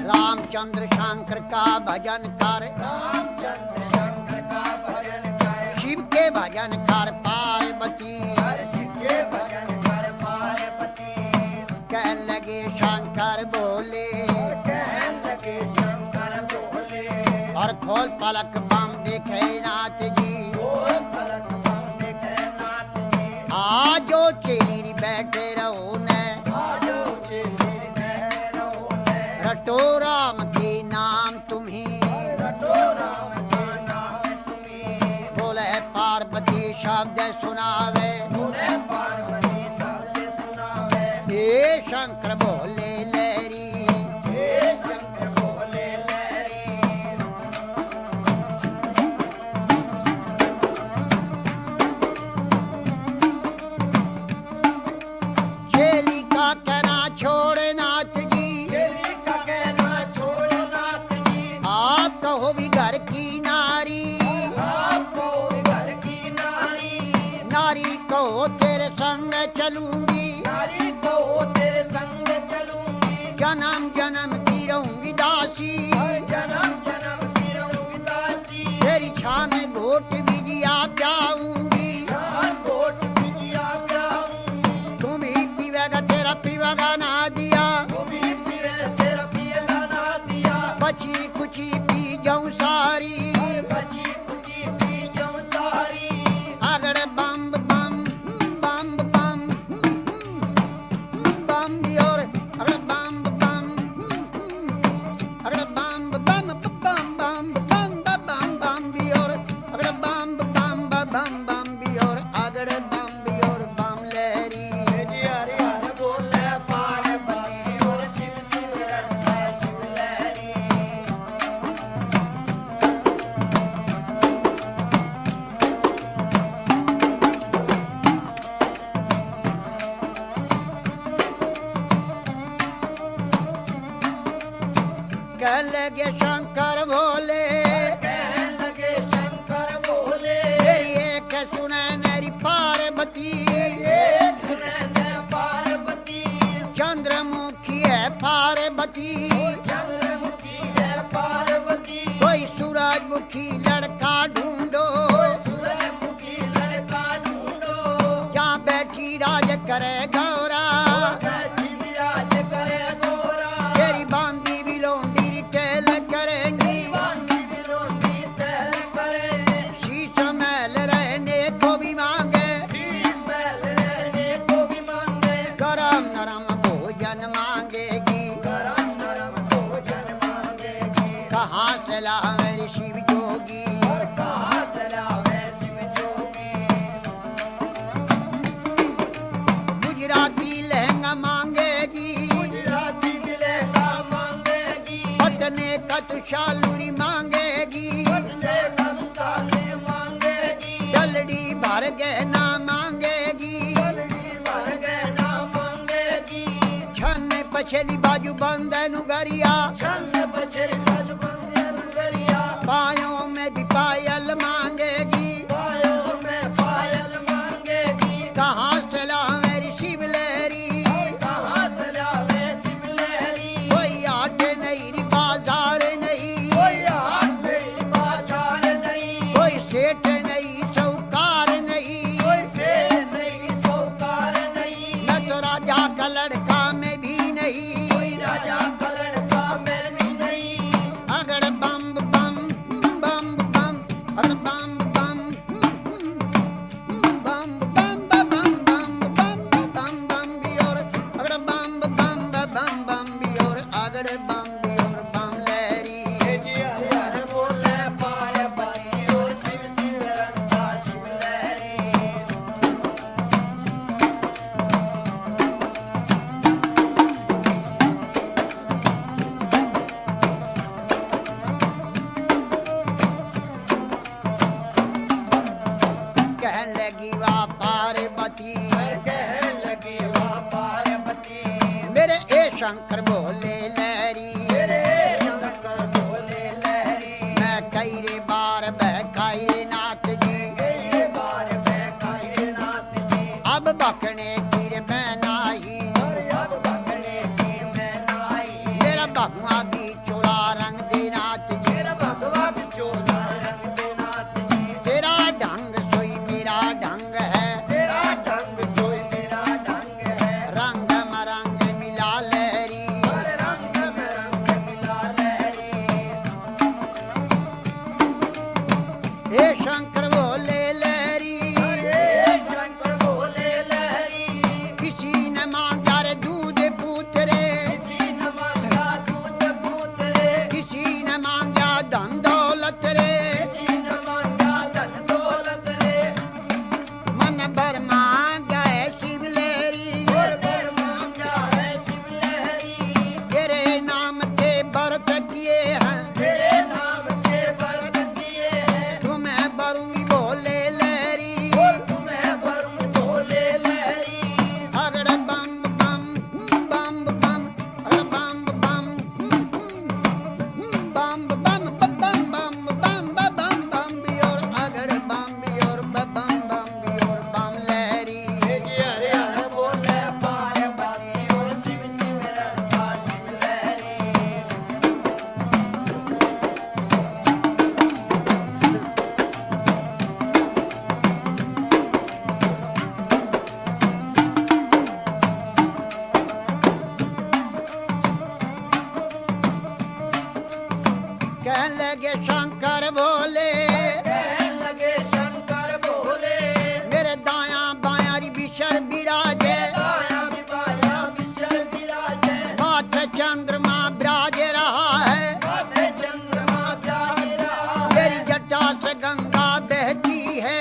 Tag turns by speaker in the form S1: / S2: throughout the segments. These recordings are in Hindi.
S1: रामचंद्र शंकर का भजन कर,
S2: रामचंद्र शंकर का भजन कर,
S1: शिव के भजन कर पार्वती।
S2: शिव के भजन कर पार्वती।
S1: कह लगे शंकर बोले,
S2: कहने लगे शंकर बोले,
S1: और खोल पलक बम देखे नाथ जी।
S2: खोल पलक बम देखे नाथ जी।
S1: आजो चेरी बैठे रहो ने,
S2: आजो चेली बैठे रहो ने,
S1: रटो राम के नाम तुम्हें।
S2: रटो राम के नाम तुम्हें।
S1: बोले पार्वती शब्द सुनावे,
S2: बोले पार्वती शब्द सुनावे।
S1: हे शंकर बोले लहरी,
S2: हे शंकर बोले लहरी।
S1: चेली का कहना छोड़ नाथ जी।
S2: चेली का कहना छोड़ो नाथ जी।
S1: आप कहो भी घर की नारी,
S2: आपको घर की नारी,
S1: नारी कहो तेरे संग चलूंगी।
S2: नारी को तेरे संग चलूंगी।
S1: जन्म जन्म की रहूंगी दासी,
S2: जन्म जन्म की रहूंगी दासी।
S1: तेरी छां में घोट बिजिया जाऊंगी।
S2: जान कोट बिटिया जाऊंगी।
S1: तुम ही पीवेगा तेरा पीवेगा ना दिया,
S2: तू भी पीवे तेरा पिएगा ना दिया।
S1: बची कुची पी जाऊं सारी।
S2: बची कुची पी जाऊं सारी।
S1: अगड़ बम बम बम बम बम भी और अगड़ बम बम अगड़ बम बम बम बम बम बम बम भी और अगड़ बम बम बम बम भी और अगड़ बम भी और बम लहरी।
S2: हरि हरि बोले पार्वती और शिव शिव रटता शिव लहरी।
S1: कह लगे शंकर भोले,
S2: कहने लगे शंकर बोले,
S1: तेरी एक सुने मेरी पार्वती।
S2: एक सुने ने पार्वती।
S1: चंद्रमुखी है पार्वती,
S2: चंद्रमुखी है पार्वती।
S1: कोई सूरजमुखी लड़का ढूंढो।
S2: सूरजमुखी लड़का ढूंढो।
S1: यहाँ बैठी राज करे गौरा,
S2: बैठी विराज करे गोरा।
S1: तेरी बांधी भी लोंडी टेल करेंगी।
S2: बांधी बिलोंडी चल करे।
S1: शीश महल रहने को भी मांगे,
S2: शीश महल रहने को भी मांगे।
S1: गरम नरम भोजन मांगेगी।
S2: गरम नरम भोजन मांगेगी।
S1: कहाँ से ला मेरी शिव जोगी,
S2: और कहाँ चलावे शिव जोगी।
S1: गुजराती लहंगा मांगेगी।
S2: गुजराती लहंगा मांगेगी।
S1: पटने का तुषालूरी मांगेगी।
S2: से सब साले मांगेगी।
S1: डलडी भर गहना मांगेगी।
S2: जल्दी भर गहना मांगेगी।
S1: छन पछली बाजू बंदन गरिया,
S2: छंद बछर कद बंदे नगरिया।
S1: पायों में भी पायल मांगेगी।
S2: पायों में पायल मांगेगी।
S1: कहाँ से ला मेरी शिव लहरी,
S2: कहाँ चलावे शिव लहरी।
S1: कोई आट नहीं री बाजार नहीं,
S2: कोई हाथ नहीं बाजार नहीं।
S1: कोई सेठ नहीं चौकार नहीं।
S2: कोई शेर नहीं सौकार नहीं।
S1: न तो राजा का लड़का में भी नहीं।
S2: कोई राजा का लड़का में भी नहीं।
S1: अगड़ बम बम बम बम अगड़ बम बम बम बम बम बम बम बम बम भी और अगड़ बम बम बम बम भी और अगड़ बम भी और बम लहरी।
S2: हरि हरि बोले पार्वती और शिव शिव रटता शिव लहरी।
S1: कहने लगी वाह पार्वती,
S2: कहने लगी वाह पार्वती।
S1: मेरे ए शंकर बोले लहरी।
S2: तेरे शंकर बोले लहरी।
S1: मैं कई रे बार बहकाई रे नाथ जी,
S2: कई बार मैं खाई नाथ जी।
S1: अब भखने कीर में नाही,
S2: अब भगने की मैं नाई।
S1: मेरा भगवा भी चोला रंग दे नाथ जी,
S2: मेरा भगवा बिचोला रंग दे नाथ जी।
S1: तेरा ढंग सोई मेरा ढंग है,
S2: तेरा ढंग सोई मेरा ढंग है।
S1: रंग मरंग मिला लहरी,
S2: हर रंग में रंग मिला लहरी।
S1: हे शंकर बोले लहरी,
S2: हे शंकर बोले लहरी।
S1: किसी ने मांगा रे दूध पूतरे,
S2: किसी न मांगा दूध पूत रे।
S1: किसी ने मांगा धन दौलत रे,
S2: किसी न मांगा धन दौलत रे।
S1: मन भर मांगा है शिव लहरी,
S2: और फिर मांगा है शिव लहरी।
S1: तेरे नाम से व्रत किए हैं,
S2: तेरे नाम से व्रत किए हैं।
S1: तुम्हें भरूंगी बोले लहरी,
S2: तुम्हें वरुण बोले लहरी।
S1: अगड़ बम बम बम बम, अगड़ बम बम बम बम बम बम बम बम बम बियोर, अगड़ बम बियोर बम बम बियोर बम लहरी।
S2: हरे हरे बोले पार्वती और शिव शिव रखा शिव लहरी।
S1: कह लगे शंकर बोले,
S2: कहने लगे शंकर बोले।
S1: मेरे दाया बाया री बिशर बिराजे,
S2: आया विवाया विशल विराजे।
S1: माथे चंद्रमा बिराज रहा है,
S2: माथे चंद्रमा प्यार रहा।
S1: मेरी जटा से गंगा बहती है,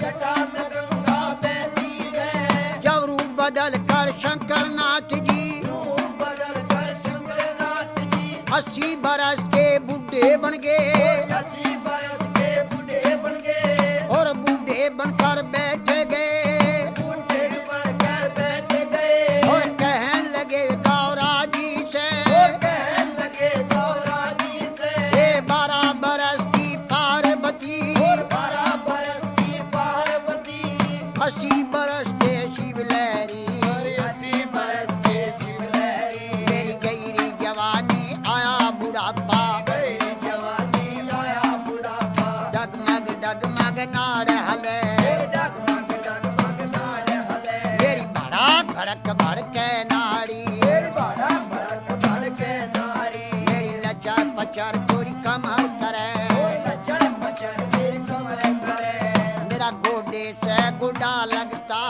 S2: जटा में गंगा बहती है।
S1: जब रूप बदल कर शंकर नाथ जी
S2: रूप बदल कर शंकरनाथ जी
S1: 80 बरस के बुढ़े बन गए,
S2: 80 बरस के बूढ़े बन गए।
S1: और बूढ़े बनकर बैठ गए,
S2: बूढ़े बनकर बैठ गए।
S1: और कहने लगे गौरा जी से,
S2: कहने लगे गौरा जी से।
S1: ये 12 बरस की पार्वती,
S2: 12 बरस की पार्वती।
S1: 80 बरस के शिव लहरी,
S2: 80 बरस के शिव लहरी।
S1: मेरी गईरी जवानी आया बुढ़ापा,
S2: गई जवानी आया बुढ़ापा।
S1: डगमग डगमग नाड़ हले,
S2: डगमग डगमग नाड़ हले।
S1: मेरी बड़ा भड़क भड़के नाड़ी,
S2: बड़ा भड़क भड़के नारी।
S1: मेरी लचर पचर चोरी कमर करे,
S2: लचर पचर मेरी कमर करे।
S1: मेरा गोडे से गुडा लगता,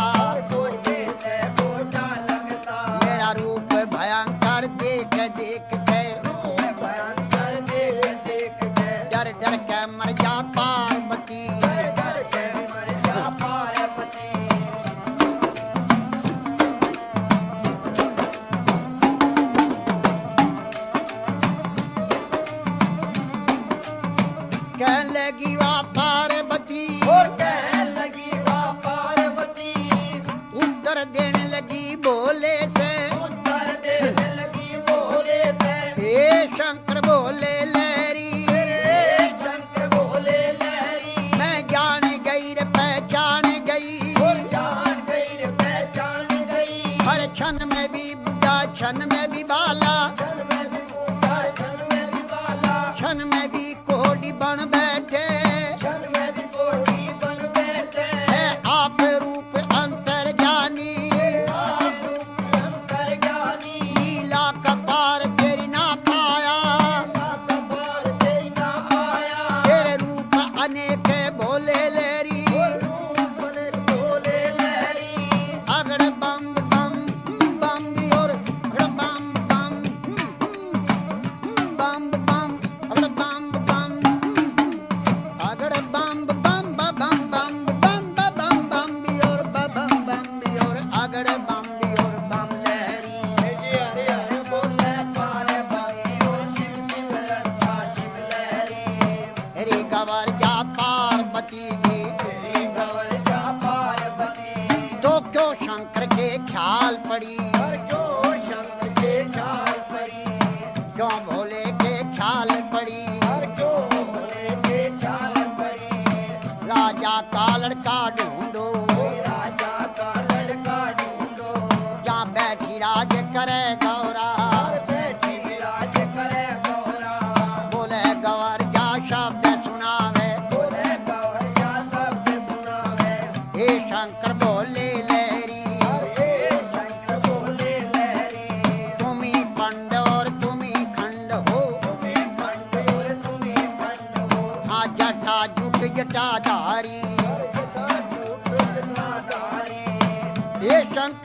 S2: गोटे से गोटा लगता।
S1: मेरा रूप भयंकर देख देख के,
S2: भयंकर देख देख के।
S1: डर डर के मर जा पार्वती,
S2: डर के मर जा पार्वती।
S1: कह लगी वाह पार्वती,
S2: और कहने लगी वाह पार्वती।
S1: उत्तर देने लगी बोले से,
S2: उत्तर देने लगी बोले से।
S1: हे शंकर बोले लहरी,
S2: हे शंकर बोले लहरी।
S1: मैं जान गई रे पहचान गई,
S2: जान गई रे पहचान गई।
S1: हर क्षण में भी बुढ़ा क्षण में भी बाला,
S2: क्षण में भी बूढ़ा क्षण में भी बाला।
S1: क्षण में भी कोडी बन बैठे,
S2: क्षण में भी कोटी बन बैठे।
S1: है आप रूप अंतर जानी,
S2: आप रूप शंकर ज्ञानी।
S1: लीला कपार तेरी ना पाया,
S2: कपार से ना आया।
S1: तेरे रूप अनेक भोले लहरी,
S2: रूप बोले लहरी।
S1: अगड़ बम बम बम और अगड़ बम बम बम बम, अगड़ बम बम, अगड़ बम बम बम बम बम बम बम और बम बम और अगड़ बम और बम लहरी।
S2: हरे हरे बोले पार्वती और शिव शिव रखा शिव लहरी।
S1: रे गवर जा पार्वती की,
S2: तेरी गवर जा पार्वती।
S1: तो क्यों शंकर के ख्याल पड़ी,
S2: और जो शंकर के ख्याल पड़ी।
S1: क्यों भोले के ख्याल पड़ी,
S2: और जो भोले के ख्याल पड़ी।
S1: राजा का लड़का ढूंढो,
S2: कोई राजा का लड़का
S1: शंकर